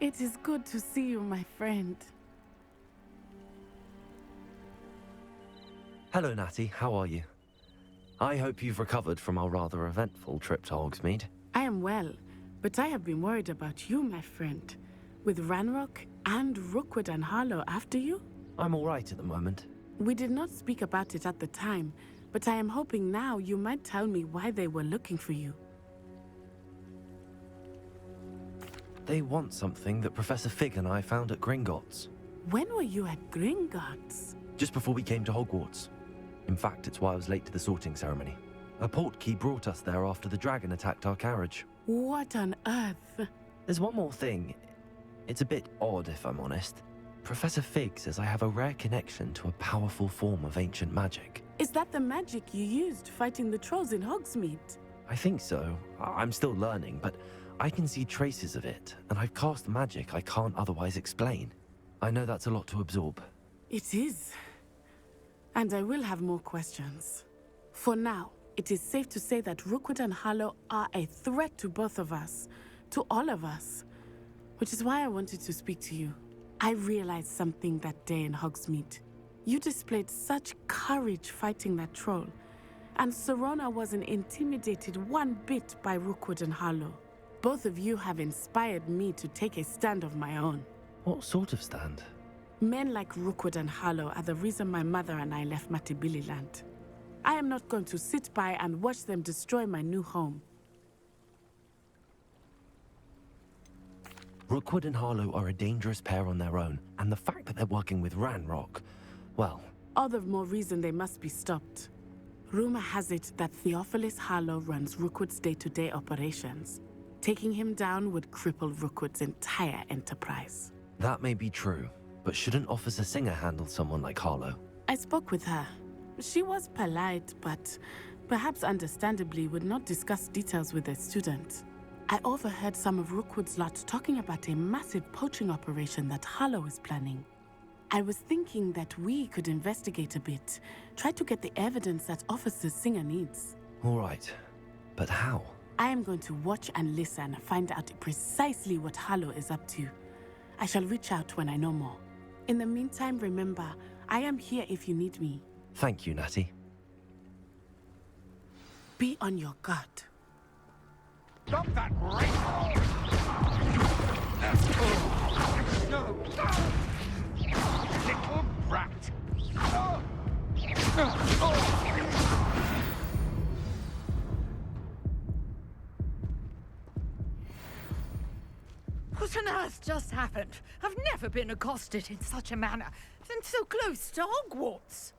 It is good to see you, my friend. Hello, Natty. How are you? I hope you've recovered from our rather eventful trip to Hogsmeade. I am well, but I have been worried about you, my friend. With Ranrock and Rookwood and Harlow after you? I'm all right at the moment. We did not speak about it at the time, but I am hoping now you might tell me why they were looking for you. They want something that Professor Fig and I found at Gringotts. When were you at Gringotts? Just before we came to Hogwarts. In fact, it's why I was late to the sorting ceremony. A portkey brought us there after the dragon attacked our carriage. What on earth? There's one more thing. It's a bit odd, if I'm honest. Professor Fig says I have a rare connection to a powerful form of ancient magic. Is that the magic you used fighting the trolls in Hogsmeade? I think so. I'm still learning, but I can see traces of it, and I've cast magic I can't otherwise explain. I know that's a lot to absorb. It is. And I will have more questions. For now, it is safe to say that Rookwood and Harlow are a threat to both of us, to all of us. Which is why I wanted to speak to you. I realized something that day in Hogsmeade. You displayed such courage fighting that troll, and Serona wasn't intimidated one bit by Rookwood and Harlow. Both of you have inspired me to take a stand of my own. What sort of stand? Men like Rookwood and Harlow are the reason my mother and I left Matabeleland. I am not going to sit by and watch them destroy my new home. Rookwood and Harlow are a dangerous pair on their own, and the fact that they're working with Ranrock, well... All the more reason they must be stopped. Rumor has it that Theophilus Harlow runs Rookwood's day-to-day operations. Taking him down would cripple Rookwood's entire enterprise. That may be true, but shouldn't Officer Singer handle someone like Harlow? I spoke with her. She was polite, but perhaps understandably would not discuss details with a student. I overheard some of Rookwood's lot talking about a massive poaching operation that Harlow is planning. I was thinking that we could investigate a bit, try to get the evidence that Officer Singer needs. All right, but how? I am going to watch and listen, find out precisely what Harlow is up to. I shall reach out when I know more. In the meantime, remember, I am here if you need me. Thank you, Natty. Be on your guard. Stop that right! No! Little brat! What on earth just happened? I've never been accosted in such a manner, and so close to Hogwarts.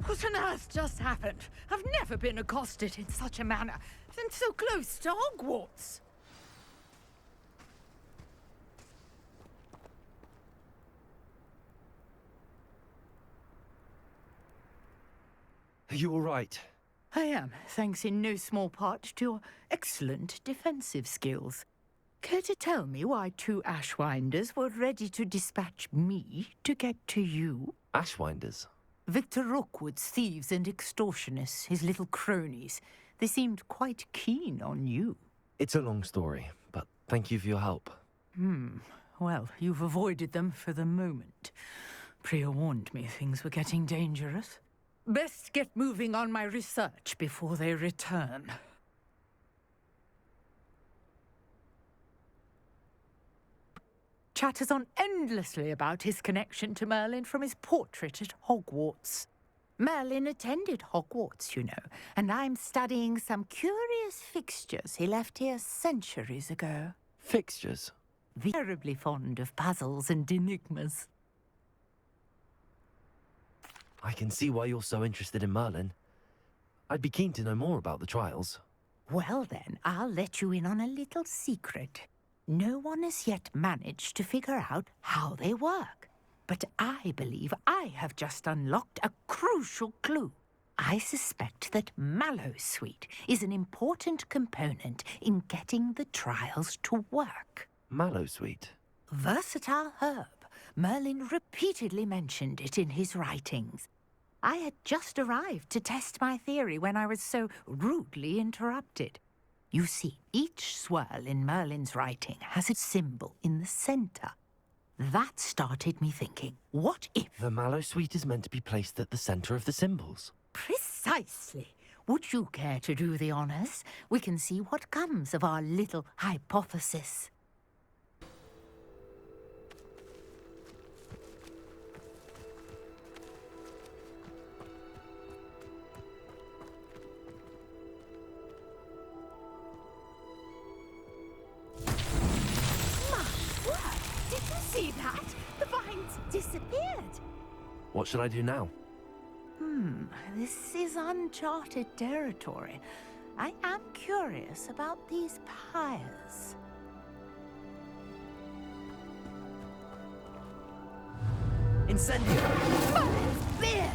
What on earth just happened? I've never been accosted in such a manner, and so close to Hogwarts. Are you all right? I am, thanks in no small part to your excellent defensive skills. Care to tell me why two Ashwinders were ready to dispatch me to get to you? Ashwinders? Victor Rookwood's thieves and extortionists, his little cronies. They seemed quite keen on you. It's a long story, but thank you for your help. Well, you've avoided them for the moment. Priya warned me things were getting dangerous. Best get moving on my research before they return. Chatters on endlessly about his connection to Merlin from his portrait at Hogwarts. Merlin attended Hogwarts, you know, and I'm studying some curious fixtures he left here centuries ago. Fixtures? Terribly fond of puzzles and enigmas. I can see why you're so interested in Merlin. I'd be keen to know more about the trials. Well then, I'll let you in on a little secret. No one has yet managed to figure out how they work. But I believe I have just unlocked a crucial clue. I suspect that Mallowsweet is an important component in getting the trials to work. Mallowsweet? Versatile herb, Merlin repeatedly mentioned it in his writings. I had just arrived to test my theory when I was so rudely interrupted. You see, each swirl in Merlin's writing has a symbol in the center. That started me thinking, what if... The mallow sweet is meant to be placed at the center of the symbols. Precisely. Would you care to do the honors? We can see what comes of our little hypothesis. Did you see that? The vines disappeared. What should I do now? This is uncharted territory. I am curious about these pyres. Incendio! Merlin's beard!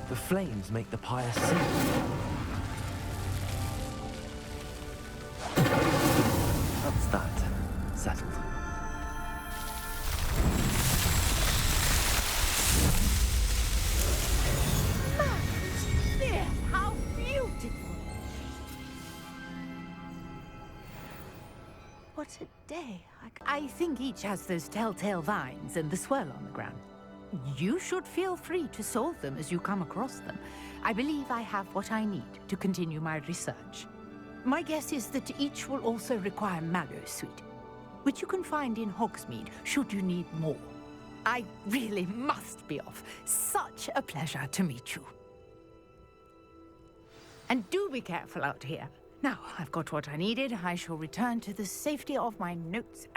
The flames make the pyre sing. That's that. Settled. Merlin's beard! How beautiful! What a day. I think each has those telltale vines and the swirl on the ground. You should feel free to solve them as you come across them. I believe I have what I need to continue my research. My guess is that each will also require mallow sweet, which you can find in Hogsmeade should you need more. I really must be off. Such a pleasure to meet you. And do be careful out here. Now, I've got what I needed. I shall return to the safety of my notes